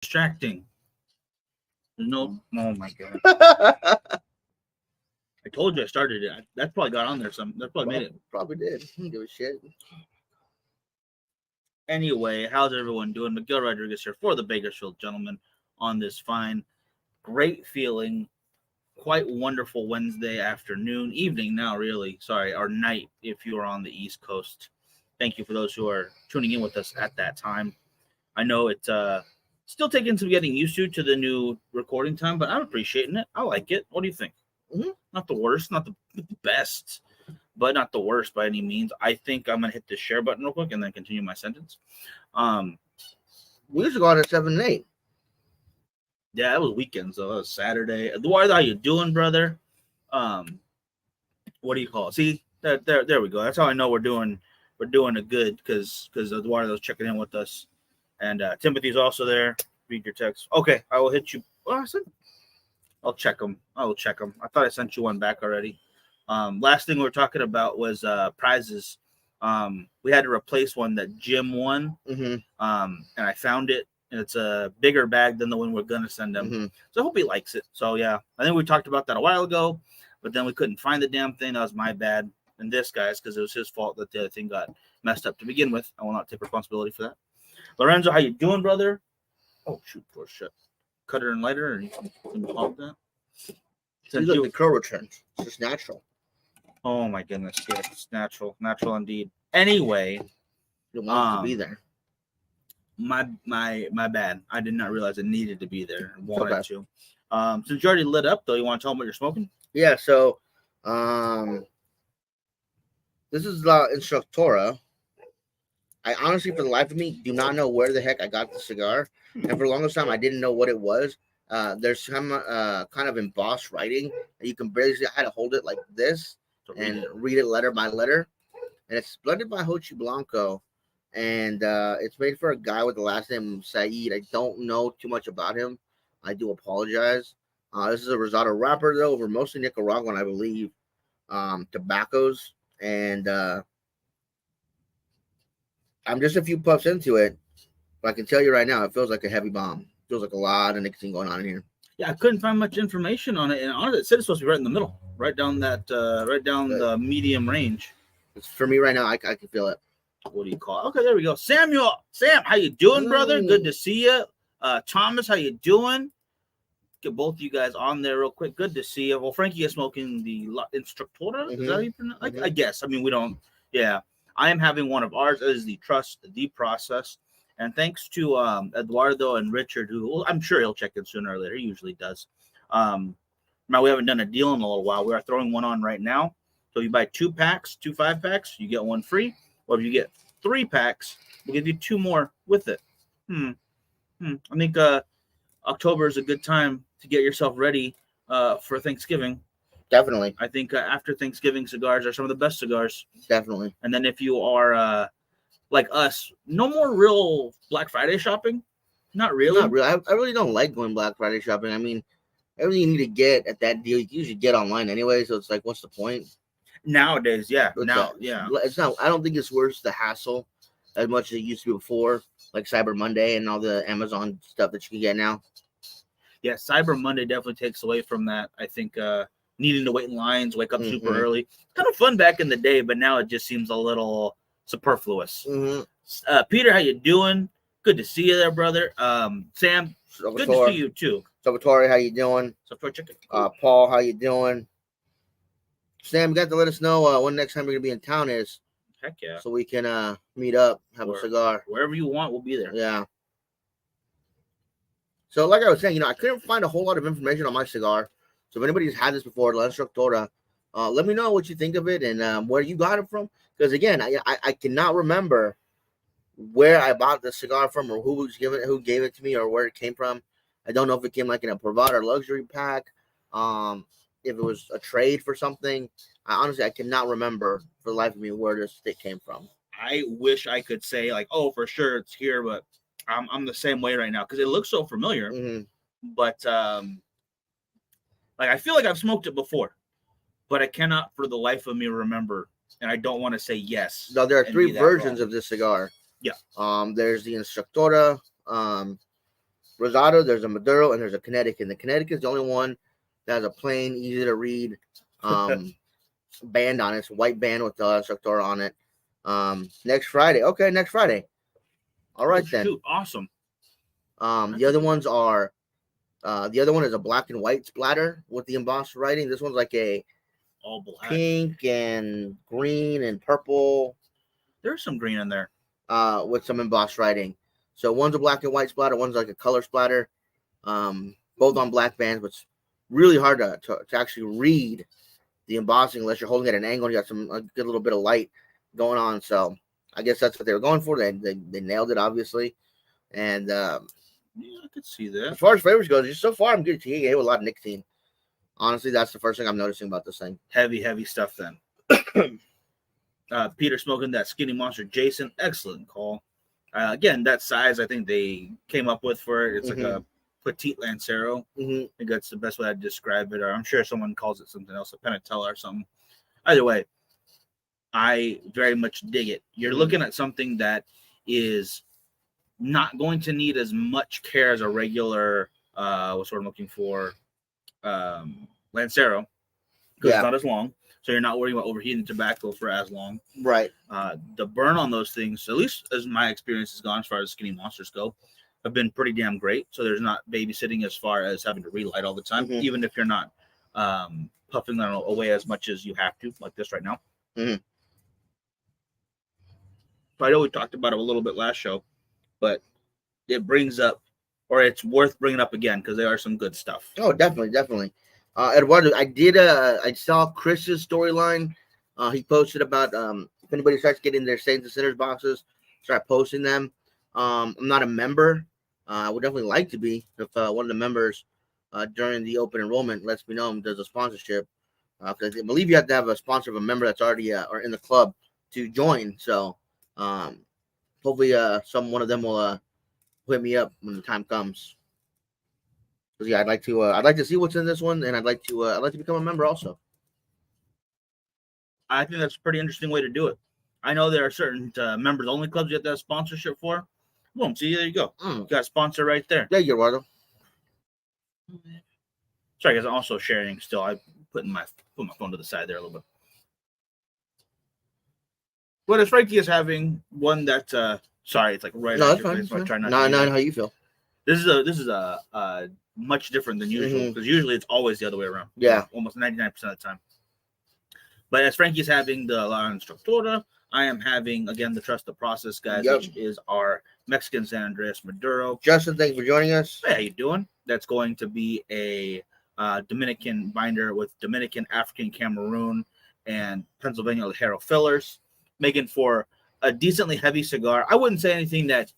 distracting. There's no. Oh my god! I told you I started it. That probably got on there. That probably made it. Probably did. I don't give a shit. Anyway, how's everyone doing? Miguel Rodriguez here for the Bakersfield Gentlemen on this fine, great feeling, quite wonderful Wednesday afternoon, evening now, really. Sorry, or night if you are on the East Coast. Thank you for those who are tuning in with us at that time. I know it's still taking some getting used to the new recording time, but I'm appreciating it. I like it. What do you think? Mm-hmm. Not the worst, not the best, but not the worst by any means. I think I'm gonna hit the share button real quick and then continue my sentence. We used to go out at 7 and 8. Yeah, that was weekend, so that was Saturday. Eduardo, how you doing, brother? What do you call it? See, there we go. That's how I know we're doing it good because Eduardo's checking in with us, and Timothy's also there. Read your text. Okay, I will hit you. Well, I'll check them. I will check them. I thought I sent you one back already. Last thing we were talking about was prizes. We had to replace one that Jim won. Mm-hmm. And I found it, and it's a bigger bag than the one we're gonna send him. Mm-hmm. So I hope he likes it. So yeah, I think we talked about that a while ago, but then we couldn't find the damn thing. That was my bad. And this guy's because it was his fault that the other thing got messed up to begin with. I will not take responsibility for that. Lorenzo, how you doing, brother? Oh shoot, poor shit. Cutter and lighter, and you can hold that. Seems like the crow returns. It's just natural. Oh my goodness, yes, it's natural indeed. Anyway, You want to be there. My bad. I did not realize it needed to be there. I wanted to. Since you already lit up, though, you want to tell them what you're smoking? Yeah. So, this is La Instructora. I honestly, for the life of me, do not know where the heck I got the cigar, and for the longest time, I didn't know what it was. There's some kind of embossed writing, and you can barely see. I had to hold it like this and read it letter by letter. And it's blended by Hochi Blanco, and it's made for a guy with the last name Saeed. I don't know too much about him. I do apologize. This is a Rosado wrapper, though, over mostly Nicaraguan, I believe, tobaccos. And I'm just a few puffs into it, but I can tell you right now, it feels like a heavy bomb. It feels like a lot of nicotine going on in here. Yeah, I couldn't find much information on it, and honestly, it said it's supposed to be right in the middle, right down the medium range. For me right now, I can feel it. What do you call it? Okay, there we go. Sam, how you doing, brother? Good to see you. Thomas, how you doing? Get both of you guys on there real quick. Good to see you. Well, Frankie is smoking the Instructora. Mm-hmm. Is that how you pronounce it? I guess. I mean, we don't. Yeah, I am having one of ours. It is the Trust the Process. And thanks to Eduardo and Richard, who I'm sure he'll check in sooner or later. He usually does. Now, we haven't done a deal in a little while. We are throwing one on right now. So you buy 2 packs, 2 5-packs, you get one free. Or if you get 3 packs, we'll give you 2 more with it. I think October is a good time to get yourself ready for Thanksgiving. Definitely. I think after Thanksgiving cigars are some of the best cigars. Definitely. And then if you are like us, no more real Black Friday shopping. Not really. Not really. I really don't like going Black Friday shopping. I mean, everything you need to get at that deal, you can usually get online anyway. So it's like, what's the point? Nowadays, yeah. It's not. I don't think it's worth the hassle as much as it used to be before, like Cyber Monday and all the Amazon stuff that you can get now. Yeah, Cyber Monday definitely takes away from that. I think needing to wait in lines, wake up super early. Kind of fun back in the day, but now it just seems a little superfluous. Peter, how you doing? Good to see you there, brother. Sam, Salvatore, good to see you too. Salvatore, how you doing? Paul, how you doing? Sam, you got to let us know when next time you're gonna be in town is. Heck yeah. So we can meet up, have a cigar. Wherever you want, we'll be there. Yeah. So like I was saying, I couldn't find a whole lot of information on my cigar. So if anybody's had this before, La Instructora, let me know what you think of it and where you got it from. Because again, I cannot remember where I bought the cigar from or who gave it to me or where it came from. I don't know if it came like in a Provider luxury pack. If it was a trade for something. I cannot remember for the life of me where this stick came from. I wish I could say like, oh, for sure it's here, but I'm the same way right now because it looks so familiar. But like I feel like I've smoked it before, but I cannot for the life of me remember, and I don't want to say yes. No, there are 3 versions of this cigar. Yeah. There's the Instructora. Rosado, there's a Maduro, and there's a Connecticut. And the Connecticut is the only one that has a plain, easy to read band on it. It's a white band with the Instructora on it. Next Friday. Okay, next Friday. All right then. Shoot, awesome. The other ones are the other one is a black and white splatter with the embossed writing. This one's like a all black, pink and green and purple. There's some green in there. With some embossed writing. So one's a black and white splatter, one's like a color splatter. Both on black bands, but it's really hard to actually read the embossing unless you're holding it at an angle. You got a good little bit of light going on. So I guess that's what they were going for. They nailed it, obviously. And yeah, I could see that. As far as flavors goes, just so far I'm getting THC with a lot of nicotine. Honestly, that's the first thing I'm noticing about this thing. Heavy stuff then. Peter smoking that Skinny Monster Jason. Excellent call. Again, that size I think they came up with for it. It's like a petite Lancero. I think that's the best way I'd describe it. Or I'm sure someone calls it something else, a Penatella or something. Either way, I very much dig it. You're looking at something that is not going to need as much care as a regular, what's what I'm looking for, Lancero, because it's not as long. So you're not worrying about overheating tobacco for as long. Right. The burn on those things, at least as my experience has gone as far as Skinny Monsters go, have been pretty damn great. So there's not babysitting as far as having to relight all the time, even if you're not puffing them away as much as you have to, like this right now. So I know we talked about it a little bit last show, but it brings up, or it's worth bringing up again because there are some good stuff. Oh, definitely. Eduardo, I saw Chris's storyline. He posted about if anybody starts getting their Saints and Sinners boxes, start posting them. I'm not a member. I would definitely like to be if one of the members during the open enrollment lets me know there's a sponsorship. Because I believe you have to have a sponsor of a member that's already or in the club to join. So hopefully one of them will hit me up when the time comes. Yeah, I'd like to see what's in this one, and I'd like to become a member also. I think that's a pretty interesting way to do it. I know there are certain members only clubs you have to have sponsorship for. Boom, see, there you go. You got a sponsor right there. There you go, Eduardo. Sorry, guys, I'm also sharing still. I put my phone to the side there a little bit. But as Frankie is having one that sorry, it's like right no, at that's your fine. face. So I try not how you feel. This is a much different than usual because usually it's always the other way around. Yeah, almost 99% of the time. But as Frankie's having the La Instructora, I am having again the Trust the Process, guys, which is our Mexican San Andreas Maduro. Justin, thanks for joining us. Hey, how you doing? That's going to be a Dominican binder with Dominican, African, Cameroon, and Pennsylvania Ligero fillers, making for a decently heavy cigar. I wouldn't say anything that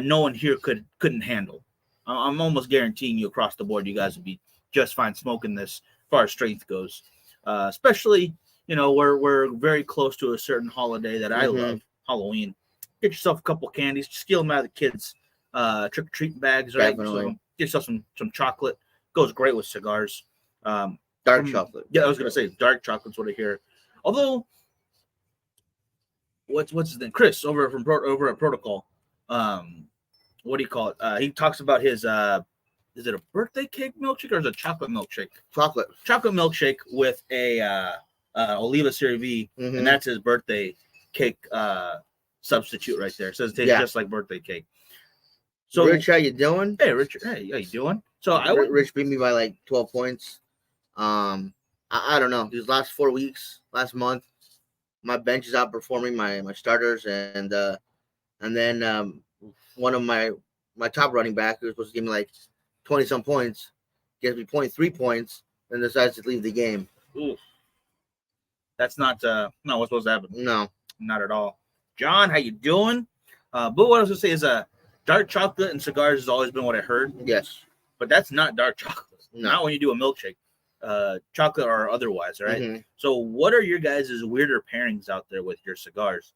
no one here couldn't handle. I'm almost guaranteeing you across the board, you guys would be just fine smoking this as far as strength goes. Especially, we're very close to a certain holiday that I love, Halloween. Get yourself a couple candies, steal them out of the kids' trick-or-treat bags, right? Definitely. So get yourself some chocolate. Goes great with cigars. Dark chocolate. Yeah, I was gonna say dark chocolate's what I hear. Although, what's his name? Chris over at Protocol. What do you call it? He talks about his is it a birthday cake milkshake or is it a chocolate milkshake? Chocolate milkshake with a Oliva Serie V, and that's his birthday cake substitute right there. It says it tastes just like birthday cake. So Rich, how you doing? Hey Richard, hey, how you doing? So Rich beat me by like 12 points. I don't know. These last 4 weeks, last month, my bench is outperforming my starters, and then one of my top running back who was supposed to give me like 20 some points gives me 0.3 points and decides to leave the game. Ooh. That's not what's supposed to happen. No, not at all. John, how you doing? But what I was gonna say is dark chocolate and cigars has always been what I heard. Yes, but that's not dark chocolate. No. Not when you do a milkshake, chocolate or otherwise, right? So what are your guys' weirder pairings out there with your cigars?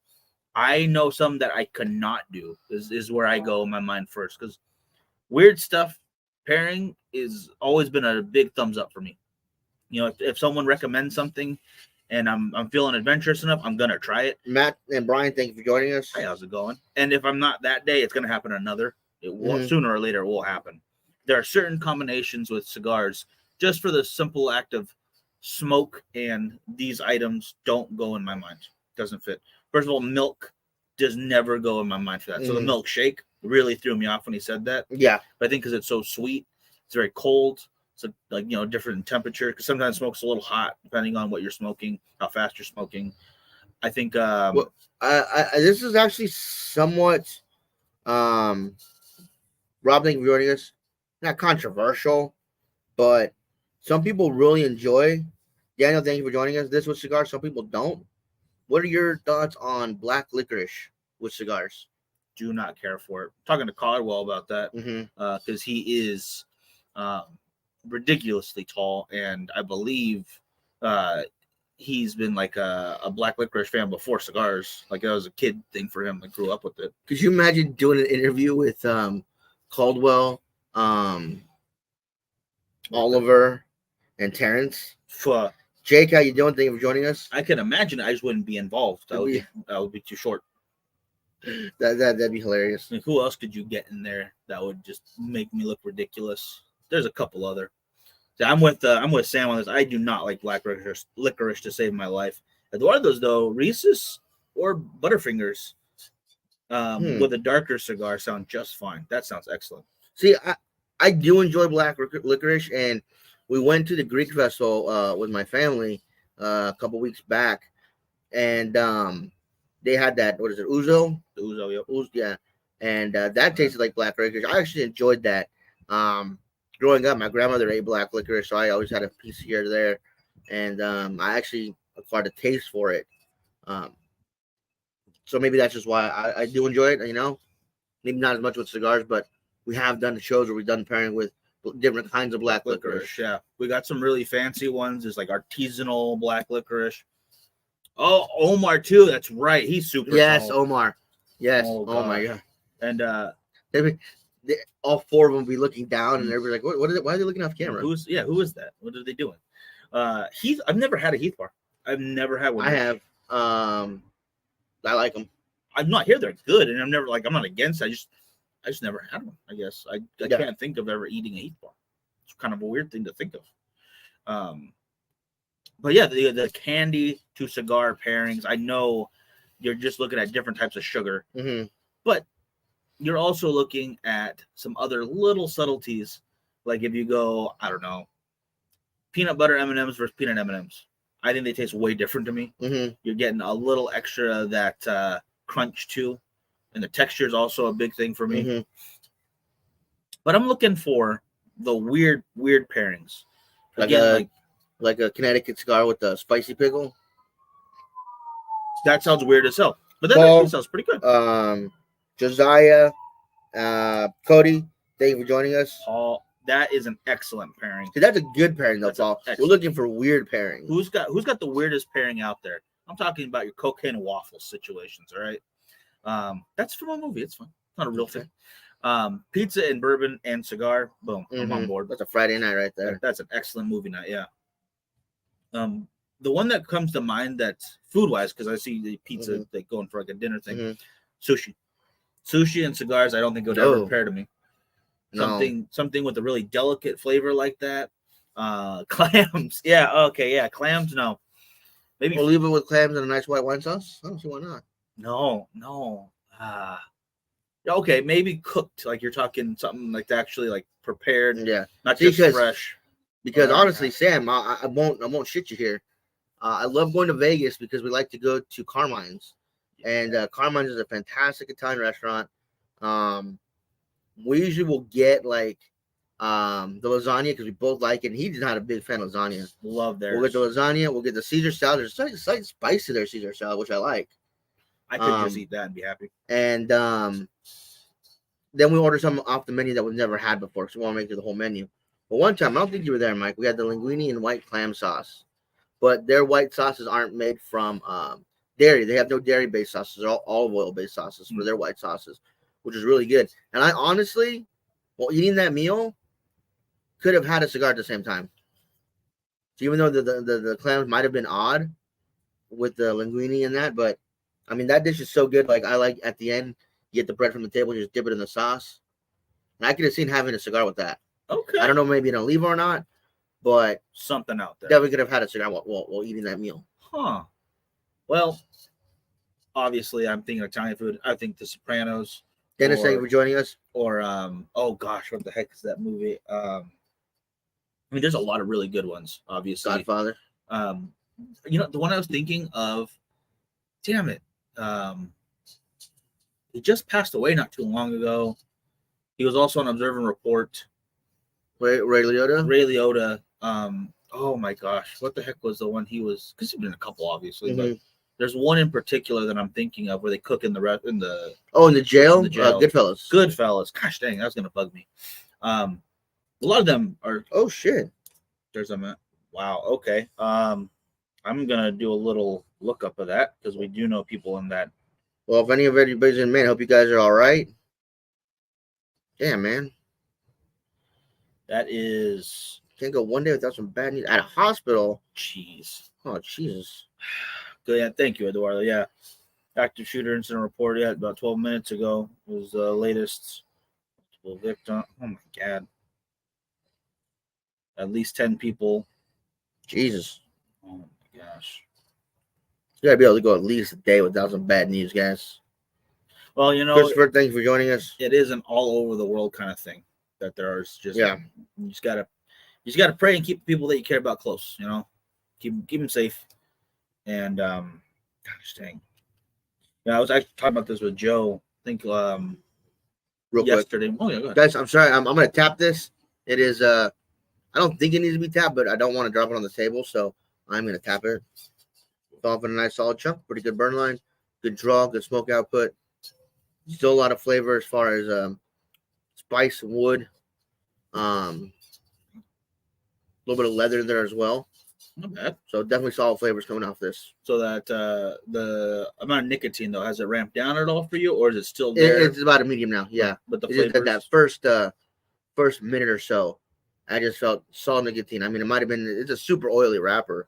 I know some that I could not do. Is where I go in my mind first, because weird stuff pairing is always been a big thumbs up for me. If someone recommends something and I'm feeling adventurous enough, I'm gonna try it. Matt and Brian, thank you for joining us. Hey, how's it going? And if I'm not that day, it's gonna happen another. It will, Mhm. sooner or later it will happen. There are certain combinations with cigars just for the simple act of smoke, and these items don't go in my mind. Doesn't fit. First of all, milk does never go in my mind for that. So the Mhm. milkshake really threw me off when he said that. Yeah. But I think because it's so sweet, it's very cold. So like different in temperature. Because sometimes smoke's a little hot depending on what you're smoking, how fast you're smoking. I think Well, this is actually somewhat Rob, thank you for joining us. Not controversial, but some people really enjoy. Daniel, thank you for joining us. This with cigars, some people don't. What are your thoughts on black licorice with cigars? do not care for it. I'm talking to Caldwell about that Mm-hmm. because he is um, ridiculously tall, and I believe uh, he's been like a black licorice fan before cigars. Like that was a kid thing for him. Like grew up with it. Could you imagine doing an interview with Caldwell, Oliver, and Terrence? Fuh. Jake, how you doing? Thank you for joining us. I can imagine. I just wouldn't be involved. That would be too short. That'd be hilarious. Like, who else could you get in there that would just make me look ridiculous? There's a couple other. So I'm with Sam on this. I do not like black licorice to save my life. Eduardo's though, Reese's or Butterfingers with a darker cigar sound just fine. That sounds excellent. See, I do enjoy black licorice, and we went to the Greek festival with my family a couple weeks back, and they had that, what is it, ouzo? The Uzo, yep. Yeah, and that tasted like black licorice. I actually enjoyed that. Growing up, my grandmother ate black licorice, so I always had a piece here or there, and I actually acquired a taste for it. So maybe that's just why I do enjoy it. Maybe not as much with cigars, but we have done the shows where we've done pairing with different kinds of black licorice. Yeah, we got some really fancy ones. It's like artisanal black licorice. Oh, Omar too. That's right. He's super. Yes, tall. Omar. Yes. Oh my God. And all four of them be looking down, and everybody's like, "What is it? Why are they looking off camera?" Who is that? What are they doing? Heath. I've never had a Heath bar. I've never had one. I have. I like them. I'm not here. They're good, and I'm not against. I just never had one. I guess I can't think of ever eating a Heath bar. It's kind of a weird thing to think of. But yeah, the candy to cigar pairings. I know you're just looking at different types of sugar, but you're also looking at some other little subtleties. Like if you go, I don't know, peanut butter M&Ms versus peanut M&Ms. I think they taste way different to me. You're getting a little extra of that crunch too, and the texture is also a big thing for me. But I'm looking for the weird pairings. Again, like a Connecticut cigar with the spicy pickle. That sounds weird as hell, but that actually sounds pretty good. Josiah, Cody, thank you for joining us. Paul, that is an excellent pairing. See, that's a good pairing, though, Paul. We're looking for weird pairing. Who's got the weirdest pairing out there? I'm talking about your cocaine and waffles situations, all right? That's from a movie. It's fun. It's not a real thing. Pizza and bourbon and cigar. Boom. I'm on board. That's a Friday night right there. That's an excellent movie night. Yeah. The one that comes to mind that's food wise, because I see the pizza like going for like a dinner thing. Sushi and cigars. I don't think would ever pair to me. Something with a really delicate flavor like that. Clams. Yeah. Okay. Yeah. Clams. No. Maybe we'll leave it with clams and a nice white wine sauce. I don't see why not. No. Okay, maybe cooked. Like you're talking something like actually like prepared. Yeah. Not just fresh. Because honestly, Sam, I won't shit you here. I love going to Vegas because we like to go to Carmine's, and Carmine's is a fantastic Italian restaurant. We usually will get like the lasagna because we both like it. And he's not a big fan of lasagna. Love theirs. We'll get the lasagna. We'll get the Caesar salad. There's a slight spice to their Caesar salad, which I like. I could just eat that and be happy. And then we order something off the menu that we've never had before because we want to make it the whole menu. But one time, I don't think you were there, Mike. We had the linguine and white clam sauce, but their white sauces aren't made from dairy. They have no dairy-based sauces. They're all olive oil-based sauces for their white sauces, which is really good. And I honestly, while eating that meal, could have had a cigar at the same time. So even though the clams might have been odd with the linguine and that, but I mean that dish is so good. Like I like at the end, you get the bread from the table, you just dip it in the sauce. And I could have seen having a cigar with that. Okay. I don't know, maybe an Oliva or not, but Something out there. definitely could have had a cigar while eating that meal. Huh. Well, obviously, I'm thinking Italian food. I think The Sopranos. Dennis, thank you for joining us. Or oh gosh, what the heck is that movie? I mean, there's a lot of really good ones. Obviously, Godfather. You know, the one I was thinking of. Damn it. He just passed away not too long ago. He was also on Observe and Report. Ray Liotta. Ray Liotta. Oh my gosh, what the heck was the one he was? Because he's been in a couple, obviously, but there's one in particular that I'm thinking of where they cook in the in the jail. Goodfellas. Goodfellas. Gosh dang, that was gonna bug me. A lot of them are. Oh shit. There's a. Wow. Okay. I'm gonna do a little lookup of that because we do know people in that. Well, if anybody's in, man, hope you guys are all right. Damn, man. That is. Can't go one day without some bad news at a hospital. Jeez. Oh, Jesus. Good. Yeah. Thank you, Eduardo. Yeah. Active shooter incident report. Yeah, about 12 minutes ago was the latest victim. Oh my God. At least 10 people. Jesus. Oh my gosh. You gotta be able to go at least a day without some bad news, guys. Well, you know, Christopher, thank you for joining us. It is an all over the world kind of thing that there is just. Yeah. You just gotta pray and keep people that you care about close. You know, keep them safe. And gosh dang. Yeah, I was actually talking about this with Joe. I think real yesterday. Quick. Oh yeah, go ahead. Guys, I'm sorry. I'm gonna tap this. It is I don't think it needs to be tapped, but I don't want to drop it on the table, so I'm gonna tap it. Fell off in a nice solid chunk. Pretty good burn line. Good draw. Good smoke output. Still a lot of flavor as far as spice and wood. A little bit of leather there as well. Not bad. So definitely solid flavors coming off this. So that the amount of nicotine though, has it ramped down at all for you, or is it still there? It's about a medium now. Yeah, but the flavors, that first minute or so, I just felt solid nicotine. I mean, it might have been. It's a super oily wrapper.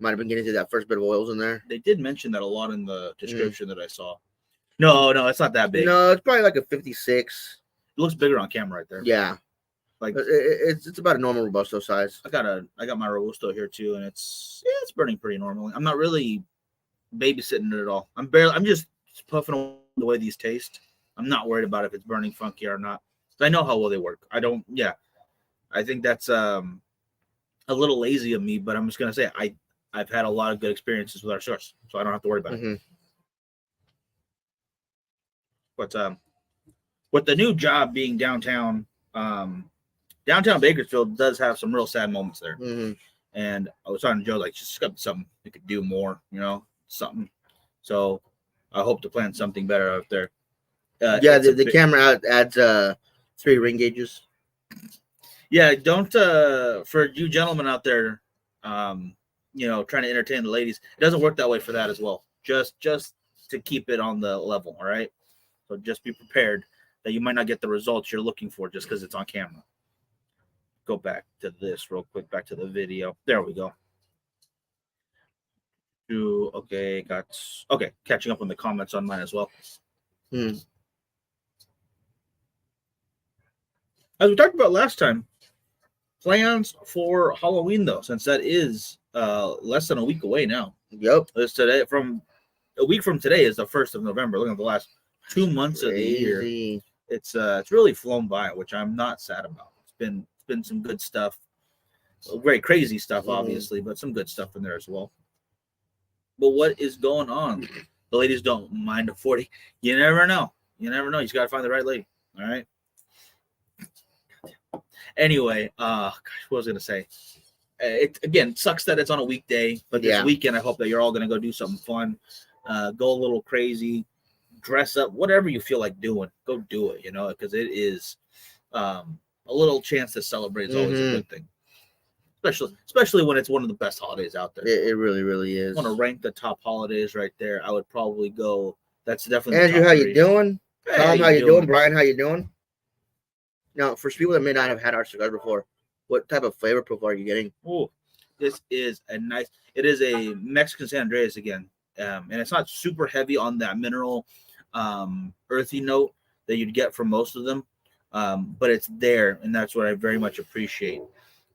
Might have been getting to that first bit of oils in there. They did mention that a lot in the description that I saw. No, it's not that big. No, it's probably like a 56. It looks bigger on camera right there. Yeah. Like it's about a normal Robusto size. I got my Robusto here too, and it's burning pretty normally. I'm not really babysitting it at all. I'm just puffing on the way these taste. I'm not worried about if it's burning funky or not. I know how well they work. I think that's a little lazy of me, but I'm just gonna say I've had a lot of good experiences with our source, so I don't have to worry about it. But with the new job being downtown, downtown Bakersfield does have some real sad moments there. And I was talking to Joe, like, just got something we could do more, something. So I hope to plan something better out there. The camera adds 3 ring gauges. Yeah, don't for you gentlemen out there, trying to entertain the ladies, it doesn't work that way for that as well. Just to keep it on the level, all right? So just be prepared that you might not get the results you're looking for just because it's on camera. Go back to this real quick, back to the video. There we go. Catching up on the comments on mine as well. As we talked about last time, plans for Halloween though, since that is less than a week away now. Yep. It's today. From a week from today is the 1st of November. Looking at the last 2 months of the year, it's really flown by, which I'm not sad about. It's been some good stuff, very crazy stuff, obviously, but some good stuff in there as well. But what is going on? The ladies don't mind a 40. You never know. You just gotta find the right lady. All right. Anyway, what was I gonna say? It again sucks that it's on a weekday, but this weekend I hope that you're all gonna go do something fun, go a little crazy, dress up, whatever you feel like doing. Go do it, because it is a little chance to celebrate is always a good thing, especially when it's one of the best holidays out there. It really, really is. I want to rank the top holidays right there. I would probably go. That's definitely Andrew. How you doing? Hey, Tom, how you doing? Brian, how you doing? Now, for people that may not have had our cigars before, what type of flavor profile are you getting? Oh, this is it is a Mexican San Andreas again. And it's not super heavy on that mineral, earthy note that you'd get from most of them. but it's there, and that's what I very much appreciate.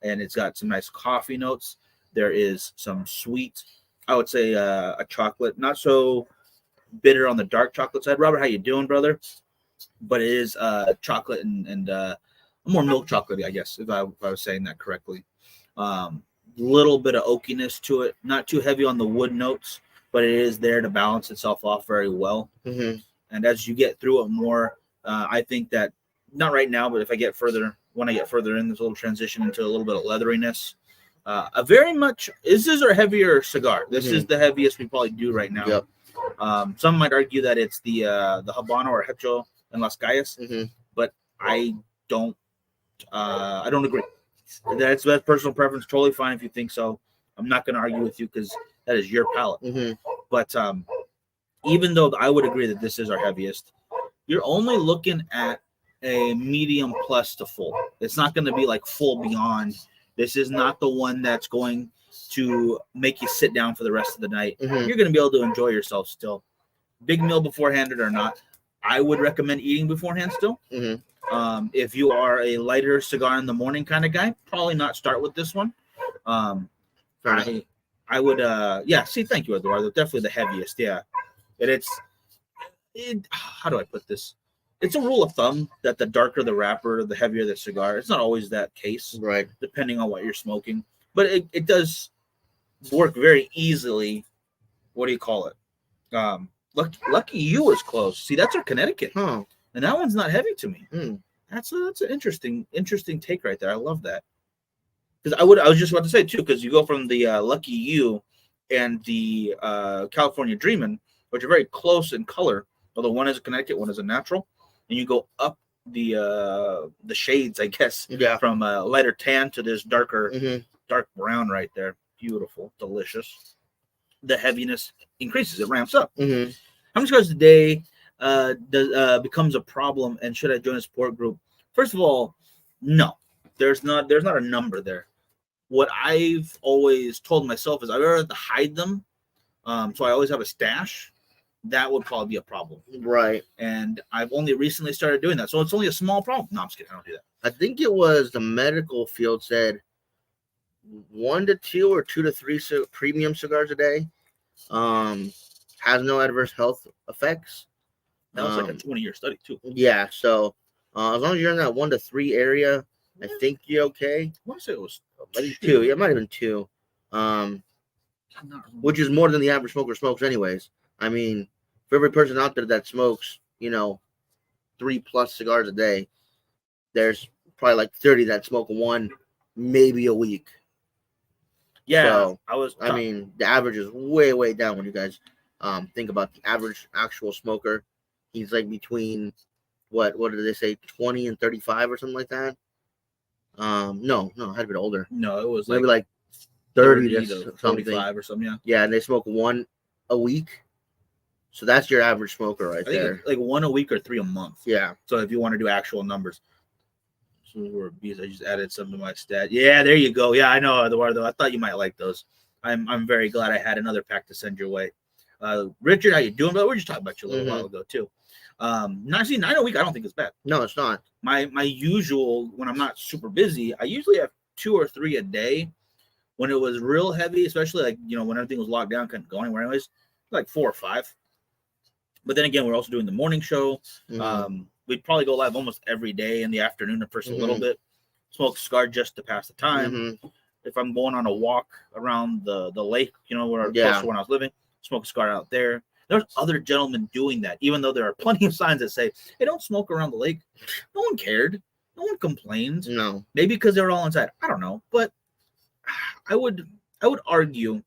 And it's got some nice coffee notes. There is some sweet, I would say, a chocolate, not so bitter on the dark chocolate side. Robert, how you doing, brother? But it is chocolate and more milk chocolate, I guess, if I was saying that correctly. Little bit of oakiness to it, not too heavy on the wood notes, but it is there to balance itself off very well. And as you get through it more, I think that not right now, but if I get further, when I get further in, there's a little transition into a little bit of leatheriness. A very much, this is our heavier cigar. This is the heaviest we probably do right now. Yep. Some might argue that it's the Habano or Hecho and Las Calles, but I don't agree. That's personal preference. Totally fine if you think so. I'm not going to argue with you because that is your palate. But even though I would agree that this is our heaviest, you're only looking at a medium plus to full. It's not going to be like full beyond. This is not the one that's going to make you sit down for the rest of the night. You're going to be able to enjoy yourself still. Big meal beforehand or not, I would recommend eating beforehand still. If you I a lighter cigar in the morning kind of guy, probably not start with this one. I would, see, thank you, Eduardo. Definitely the heaviest, yeah. And how do I put this? It's a rule of thumb that the darker the wrapper, the heavier the cigar. It's not always that case, right? Depending on what you're smoking, but it does work very easily. What do you call it? Lucky You is close. See, that's our Connecticut, and that one's not heavy to me. That's an interesting take right there. I love that. Because I was just about to say too, because you go from the Lucky You and the California Dreamin', which are very close in color, although one is a Connecticut, one is a natural, and you go up the shades, I guess, from lighter tan to this darker dark brown right there. Beautiful, delicious. The heaviness increases; it ramps up. How many cigars a day becomes a problem, and should I join a support group? First of all, no. There's not a number there. What I've always told myself is I'd rather hide them, so I always have a stash. That would probably be a problem, right? And I've only recently started doing that, so it's only a small problem. No, I'm just kidding. I don't do that. I think it was the medical field said 1 to 2 or 2 to 3 premium cigars a day. Has no adverse health effects. That was like a 20-year study too. Yeah, so as long as you're in that 1 to 3 area, I think you're okay. I want to say it was 2. Yeah, it might have been 2. Which is more than the average smoker smokes anyways. I mean, for every person out there that smokes, 3+ cigars a day, there's probably like 30 that smoke 1 maybe a week. Yeah, so, I mean, the average is way, way down when you guys think about the average actual smoker. He's like between what did they say, 20 and 35 or something like that? No, it had to be older. No, it was maybe like 30 to 35 or something. Yeah, and they smoke 1 a week. So that's your average smoker right there. Like 1 a week or 3 a month. Yeah. So if you want to do actual numbers. So I just added some to my stat. Yeah, there you go. Yeah, I know, Eduardo. I thought you might like those. I'm very glad I had another pack to send your way. Richard, how you doing, brother? We were just talking about you a little while ago too. 9 a week, I don't think it's bad. No, it's not. My usual, when I'm not super busy, I usually have 2 or 3 a day. When it was real heavy, especially like when everything was locked down, couldn't go anywhere anyways, like 4 or 5. But then again, we're also doing the morning show. We'd probably go live almost every day in the afternoon at first a little bit. Smoke a cigar just to pass the time. If I'm going on a walk around the lake, where close to when I was living, smoke a cigar out there. There's other gentlemen doing that, even though there are plenty of signs that say, hey, don't smoke around the lake. No one cared. No one complained. No. Maybe because they were all inside. I don't know. But I would argue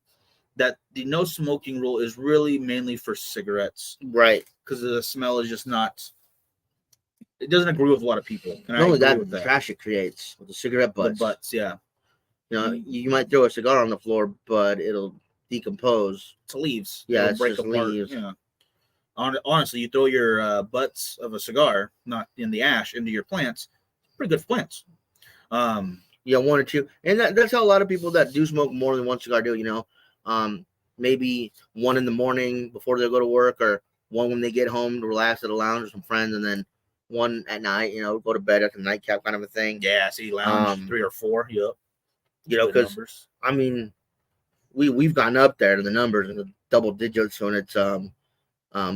that the no smoking rule is really mainly for cigarettes. Right. Because the smell is just not, it doesn't agree with a lot of people. And not only that, the trash it creates with the cigarette butts. The butts, yeah. You might throw a cigar on the floor, but it'll decompose. It's leaves. Yeah, it'll break apart. Leaves. Yeah. Honestly, you throw your butts of a cigar, not in the ash, into your plants. Pretty good for plants. 1 or 2, and that's how a lot of people that do smoke more than 1 cigar do. Maybe 1 in the morning before they go to work, or 1 when they get home to relax at a lounge with some friends, and then one at night. Go to bed at the nightcap kind of a thing. Yeah, see, lounge 3 or 4. Yep. Because I mean, we've gotten up there to the numbers in the double digits when it's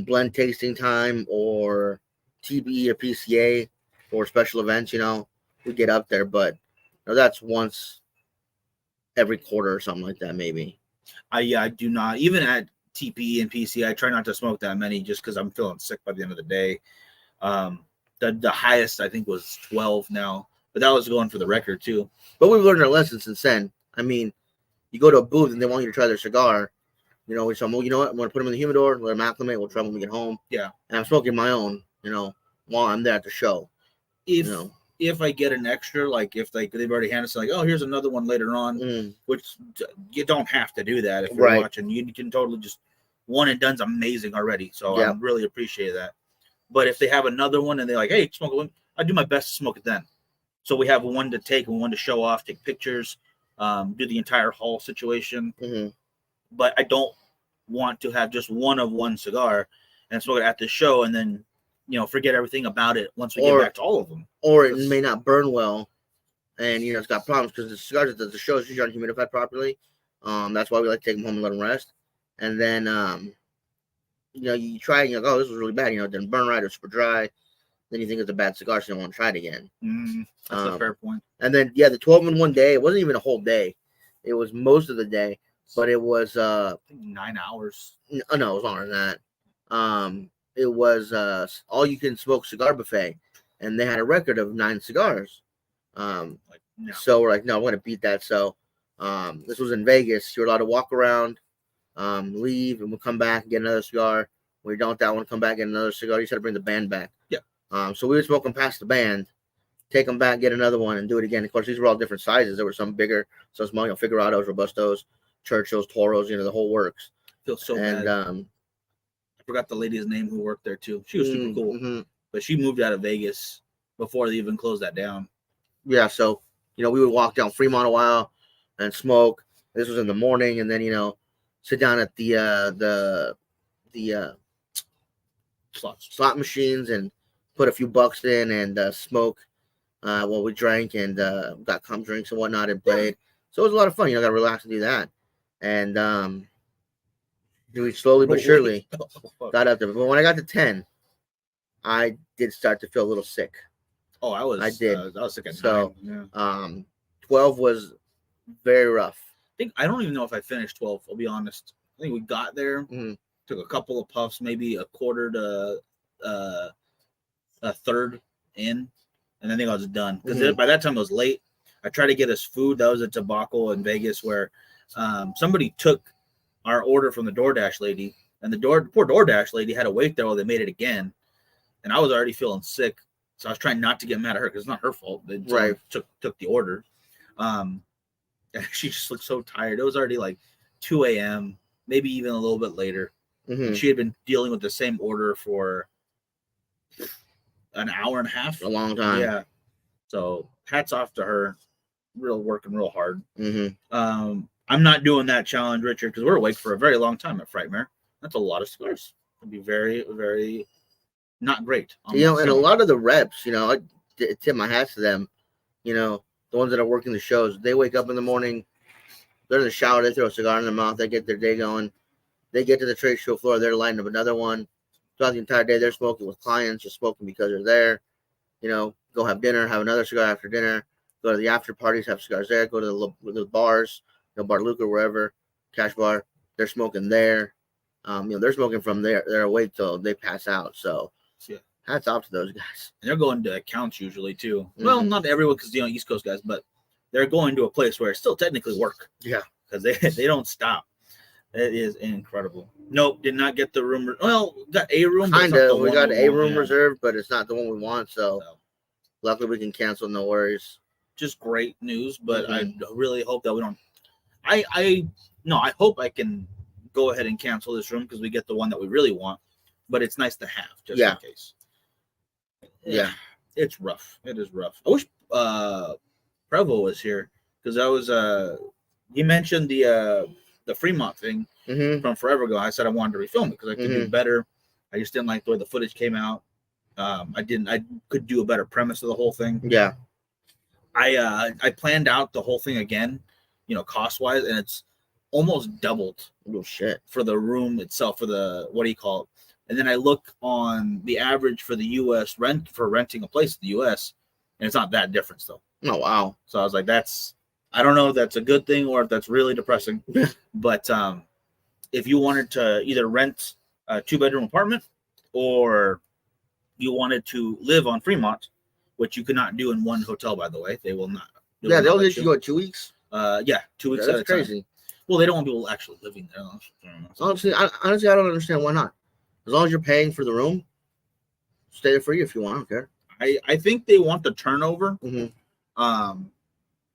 blend tasting time or TBE or PCA or special events. We get up there, but that's once every quarter or something like that, maybe. I do not, even at TPE and PCA, I try not to smoke that many just because I'm feeling sick by the end of the day. The highest I think was 12 now, but that was going for the record too. But we've learned our lessons since then. I mean, you go to a booth and they want you to try their cigar. We say, well, you know what? I'm going to put them in the humidor, let them acclimate. We'll try them when we get home. Yeah. And I'm smoking my own, while I'm there at the show. If I get an extra, like if they've already handed us like, oh, here's another one later on, which you don't have to do that if you're watching. You can totally just one and done's amazing already. So I really appreciate that. But if they have another one and they're like, hey, smoke one, I do my best to smoke it then. So we have one to take and one to show off, take pictures, do the entire haul situation. But I don't want to have just one of one cigar and smoke it at the show and then forget everything about it once we get back to all of them. Or it may not burn well, and it's got problems because the cigars at the shows usually aren't humidified properly. That's why we like to take them home and let them rest. And then you try it, and you're like, oh, this was really bad. It didn't burn right or super dry. Then you think it's a bad cigar, so you don't want to try it again. That's a fair point. And then the 12 in one day, it wasn't even a whole day. It was most of the day, but it was 9 hours. No, it was longer than that. It was all you can smoke cigar buffet, and they had a record of 9 cigars. So we're like, no, we're gonna beat that. So this was in Vegas. You're allowed to walk around, leave, and we'll come back and get another cigar. When you're done with that one, come back and get another cigar. You just had to bring the band back. Yeah. So we would smoke them past the band, take them back, get another one, and do it again. Of course, these were all different sizes. There were some bigger, some small. Figurados, Robustos, Churchills, Toros. The whole works. Feels so bad. Forgot the lady's name who worked there too. She was super cool, but she moved out of Vegas before they even closed that down. Yeah, so we would walk down Fremont a while and smoke. This was in the morning, and then sit down at the slot machines and put a few bucks in and smoke while we drank and got cum drinks and whatnot and played. So it was a lot of fun. Got to relax and do that, and we slowly but surely got up there. But when I got to 10, I did start to feel a little sick. Oh, I did. I was sick at 9. Yeah. 12 was very rough. I don't even know if I finished 12. I'll be honest. I think we got there, took a couple of puffs, maybe a quarter to a third in, and I think I was done. Because by that time it was late. I tried to get us food. That was a tobacco in Vegas where somebody took our order from the DoorDash lady, and the poor DoorDash lady had to wait there while they made it again. And I was already feeling sick, so I was trying not to get mad at her because it's not her fault. They took the order. And she just looked so tired. It was already like 2 a.m., maybe even a little bit later. She had been dealing with the same order for an hour and a half. A long time. Yeah. So hats off to her. Working real hard. I'm not doing that challenge, Richard, because we're awake for a very long time at Frightmare. That's a lot of cigars. It'd be very, very not great. And a lot of the reps, I tip my hats to them. The ones that are working the shows, they wake up in the morning, they're in the shower, they throw a cigar in their mouth, they get their day going. They get to the trade show floor, they're lighting up another one. Throughout the entire day, they're smoking with clients, just smoking because they're there. Go have dinner, have another cigar after dinner, go to the after parties, have cigars there, go to the bars, Bar Luca, wherever, Cash Bar, they're smoking there. They're smoking from there. They're awake till they pass out. So, hats off to those guys. And they're going to accounts usually too. Well, not everyone because East Coast guys, but they're going to a place where it's still technically work. Yeah, because they don't stop. It is incredible. Nope, did not get the room. Well, got a room. Kind of. We got a room reserved, but it's not the one we want. So, luckily we can cancel. No worries. Just great news, but I really hope that we don't. I hope I can go ahead and cancel this room because we get the one that we really want, but it's nice to have just in case. Yeah, it's rough. It is rough. I wish Prevo was here because I was he mentioned the Fremont thing from forever ago. I said I wanted to refilm it because I could do better. I just didn't like the way the footage came out. I could do a better premise of the whole thing. Yeah. I planned out the whole thing again, cost wise, and it's almost doubled. Oh shit. For the room itself, for the, what do you call it? And then I look on the average for the U.S. renting a place in the U.S., and it's not that different though. Oh wow. So I was like, I don't know if that's a good thing or if that's really depressing. But if you wanted to either rent a 2-bedroom apartment or you wanted to live on Fremont, which you could not do in one hotel, by the way, they will not. Yeah, they'll let you go 2 weeks. Yeah, 2 weeks. Yeah, that's crazy. Well, they don't want people actually living there. Honestly, I don't understand why not. As long as you're paying for the room, stay there free if you want. I don't care. I think they want the turnover. Mm-hmm.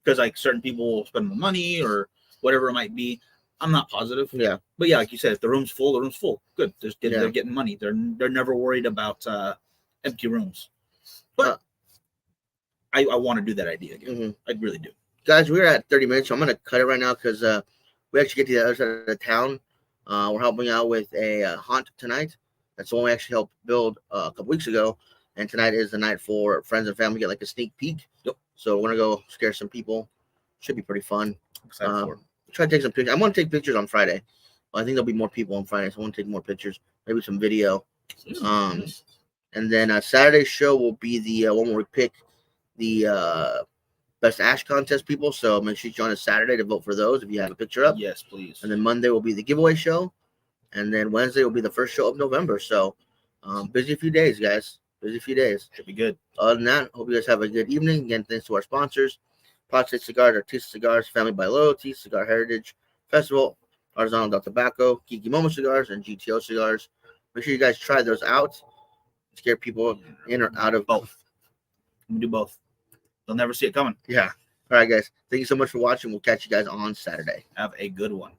Because like certain people will spend more money or whatever it might be. I'm not positive. Yeah. But yeah, like you said, if the room's full, the room's full. Good. They're getting money. They're never worried about empty rooms. But I want to do that idea again. Mm-hmm. I really do. Guys, we're at 30 minutes, so I'm gonna cut it right now because we actually get to the other side of the town. We're helping out with a haunt tonight. That's the one we actually helped build a couple weeks ago, and tonight is the night for friends and family to get like a sneak peek. Yep. So we're gonna go scare some people. Should be pretty fun. Excited for it. Try to take some pictures. I want to take pictures on Friday. Well, I think there'll be more people on Friday, so I want to take more pictures. Maybe some video. And then Saturday's show will be the one where we pick the best ash contest people. So make sure you join us Saturday to vote for those if you have a picture up. Yes, please. And then Monday will be the giveaway show, and then Wednesday will be the first show of November. So busy few days, guys. Busy few days. Should be good. Other than that, hope you guys have a good evening. Again, thanks to our sponsors: Pot State Cigars, Artista Cigars, Family by Loyalty, Cigar Heritage Festival, Artisanal Del Tobacco, Kiki Momo Cigars, and GTO Cigars. Make sure you guys try those out. Scare people in or out of both. We do both. They'll never see it coming. Yeah. All right, guys. Thank you so much for watching. We'll catch you guys on Saturday. Have a good one.